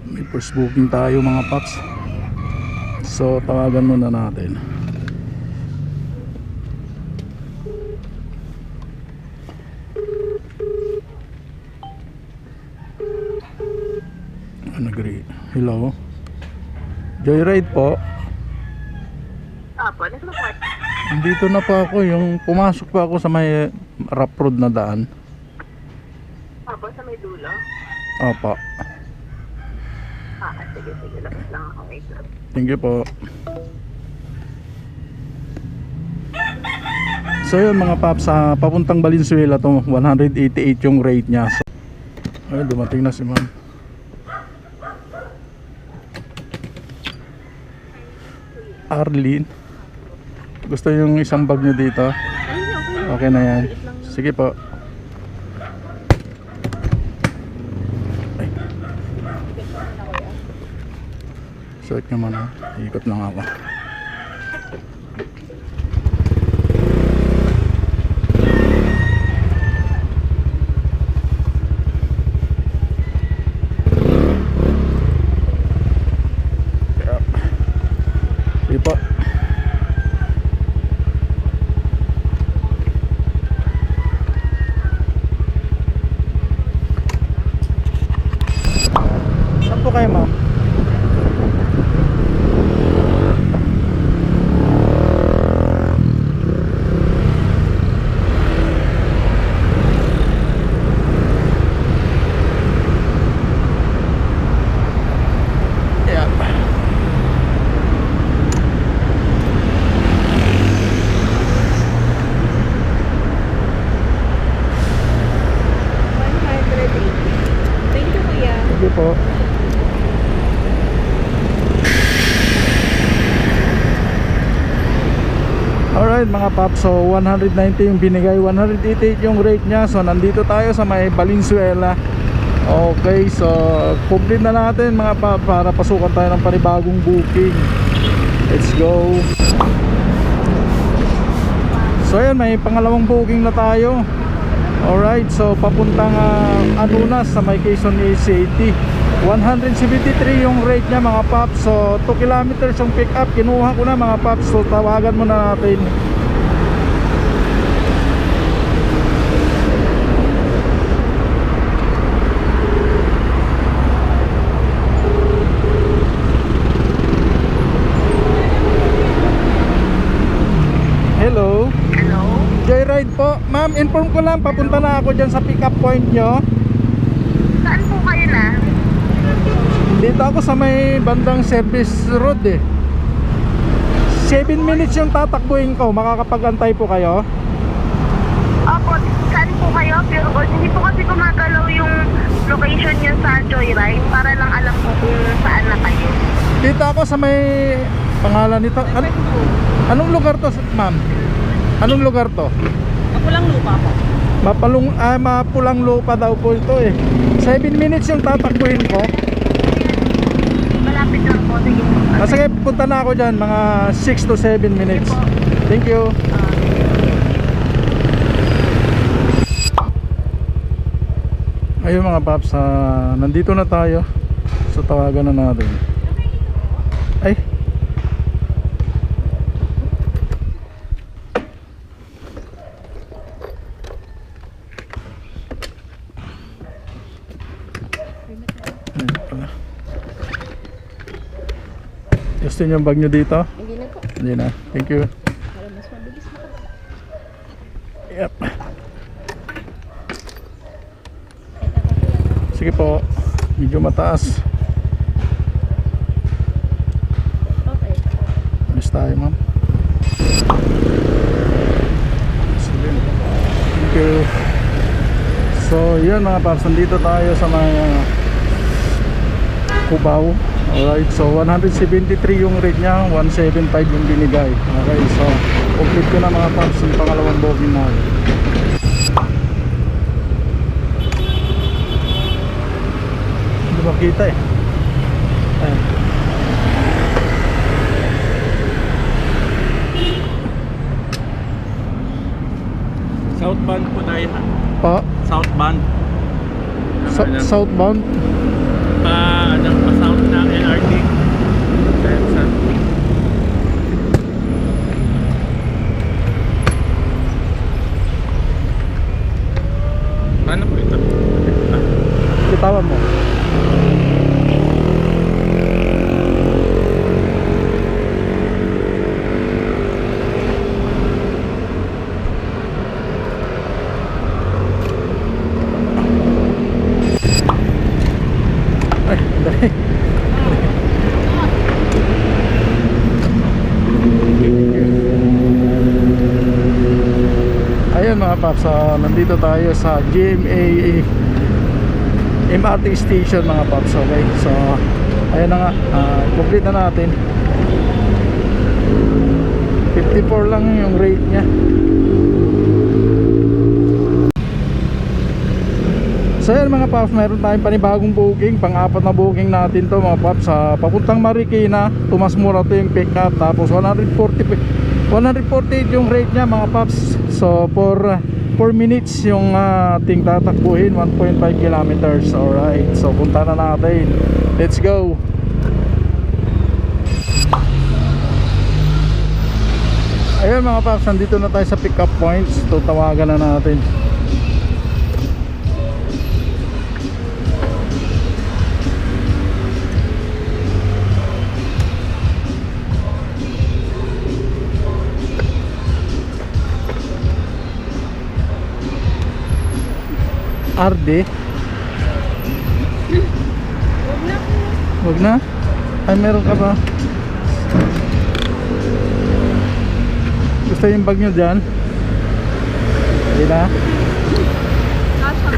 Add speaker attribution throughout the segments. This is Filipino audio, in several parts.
Speaker 1: May first booking tayo mga paps. So tawagan muna natin. Agree. Hello. Joyride po.
Speaker 2: Apo, nasa po?
Speaker 1: Dito na po ako, yung pumasok pa ako sa may rough road na daan.
Speaker 2: Apo, sa may dulo?
Speaker 1: Opo.
Speaker 2: Sige, labas lang ako. Wait lang.
Speaker 1: Thank you po. So yun mga paps, papuntang Valenzuela to, 188 yung rate niya. So, ay, dumating na si ma'am. Arlene, gusto yung isang bag nyo dito? Okay na yan. Sige po. Ay. Search nyo muna. Ikot lang ako. Sige po. Saan po kayo ma'am? Po. Alright mga paps, so 190 yung binigay, 188 yung rate nya. So nandito tayo sa may Valenzuela. Okay, so complete na natin mga paps para pasukan tayo ng panibagong booking. Let's go. So ayan, may pangalawang booking na tayo. Alright, so papuntang Anunas sa may Quezon City. 173 yung rate niya mga paps. So 2 kilometers yung pick up. Kinuha ko na mga paps. So tawagan muna natin. Hello. Joyride po. Ma'am, inform ko lang, papunta na ako dyan sa pick up point nyo.
Speaker 2: Saan po kayo na?
Speaker 1: Dito ako sa may bandang service road eh. 7 minutes yung tatakbuhin ko. Makakapag-antay po kayo?
Speaker 2: Opo, saan po kayo? Pero hindi po kasi gumagalaw yung location nyo sa Joyride para lang alam ko kung saan na kayo.
Speaker 1: Dito ako sa may pangalan nito. Anong lugar to, ma'am? Anong lugar to?
Speaker 2: Mapulang lupa po.
Speaker 1: Mapulang lupa daw po ito eh. 7 minutes yung tatakbuhin ko.
Speaker 2: Malapit lang po. Sige po.
Speaker 1: Sige, punta na ako dyan. Mga 6 to 7 minutes. Thank you. Ayun mga paps, nandito na tayo. So tawagan na natin. Ay. Gusto niyo yung bag nyo dito?
Speaker 2: Hindi na po.
Speaker 1: Hindi na. Thank you.
Speaker 2: Para mas mabilis po.
Speaker 1: Yep. Sige po. Medyo mataas.
Speaker 2: Okay.
Speaker 1: Alis tayo ma'am. Sige. Thank you. So yun mga paps, nandito tayo sa may Cubao. Alright, so 173 yung rate niya, 175 yung binigay. Okay, so complete ko na mga paps yung pangalawang booking na. Hindi makita eh. Ayan.
Speaker 3: Southbound po tayo ha.
Speaker 1: Pa?
Speaker 3: Southbound.
Speaker 1: Southbound?
Speaker 3: Pa ng pa-sound ng LRT. Sensor. Paano po ito?
Speaker 1: Bitawan mo. Ay, dali. Ayun mga paps, nandito tayo sa GMA MRT station mga paps. Okay, so ayun na nga, complete na natin. 54 lang yung rate nya. So yan mga paps, meron tayong panibagong booking, pang-apat na booking natin to mga paps, sa papuntang Marikina. Tumas Mura to yung pick up, tapos 148 yung rate nya mga paps. So for 4 minutes yung ating tatakbuhin, 1.5 kilometers. Alright, so punta na natin, let's go. Ayun mga paps, nandito na tayo sa pick up points. Tutawagan na natin. RD? Wag na? Ay, meron ka ba? Gusto yung bag nyo dyan? Hindi na?
Speaker 4: Kasha.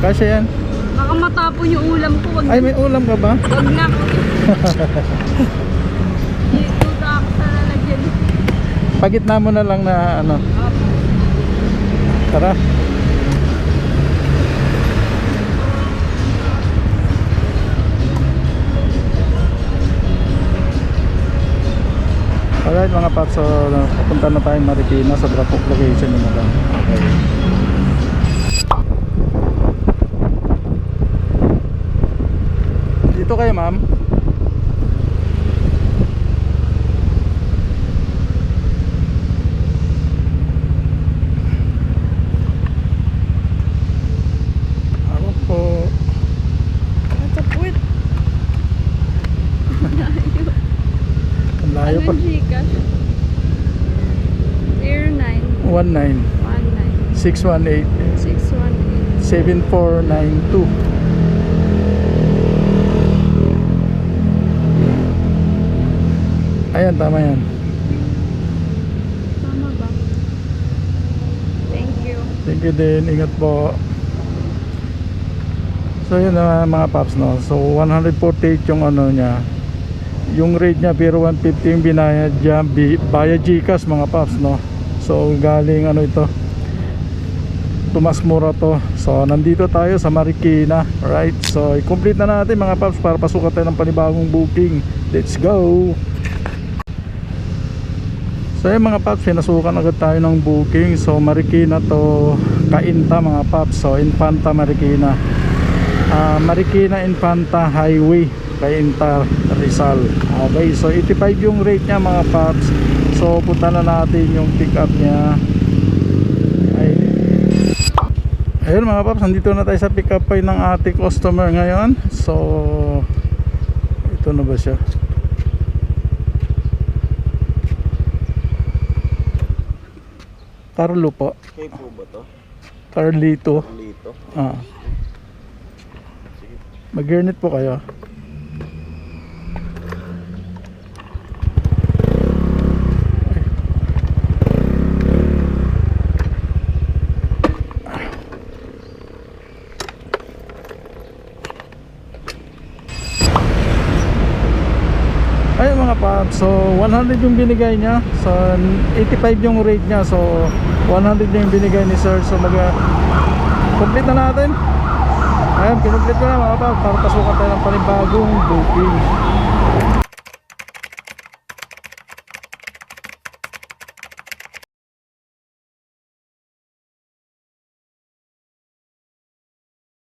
Speaker 1: Kasya yan?
Speaker 4: Baka matapon yung ulam ko. Wag
Speaker 1: Ay, may ulam ka ba?
Speaker 4: Wag na. Dito ako sa lalagyan.
Speaker 1: Pagitna mo na lang na ano. Tara. Alright mga paps, so papunta na tayong Marikina sa drop off location nyo na lang. Okay. Dito kayo ma'am. Ako po.
Speaker 4: Matapwit.
Speaker 1: Ang layo pa.
Speaker 4: Anong Gcash? 09
Speaker 1: 19
Speaker 4: 19
Speaker 1: 618
Speaker 4: 618
Speaker 1: 7492. Ayan, tama yan.
Speaker 4: Tama ba? Thank you.
Speaker 1: Thank you din, ingat po. So yun na mga paps, no. So 148 yung ano niya. Yung rate niya pero 150 yung binayad niya via GCash mga paps, no. So galing ano ito, Tumas Mura to. So nandito tayo sa Marikina. Right, so i-complete na natin mga paps para pasukan tayo ng panibagong booking. Let's go. So yung mga paps, pinasukan agad tayo ng booking. So Marikina to Cainta mga paps. So Infanta Marikina, Marikina Infanta Highway, Cainta, Rizal. Okay, so 85 yung rate niya mga paps. So punta na natin yung pick up niya. Ayun mga paps, nandito na tayo sa pick up point ng ating customer ngayon. So ito na ba siya? Carlo po.
Speaker 3: Okay po ba to?
Speaker 1: Carlito.
Speaker 3: Lito.
Speaker 1: Mag-gernit po kayo. Ayun mga paps, so 100 yung binigay niya. So 85 yung rate niya. So 100 yung binigay ni sir. So complete na natin. Ayun, kinumplete ko na mga paps para pasukan tayo ng panibagong booking.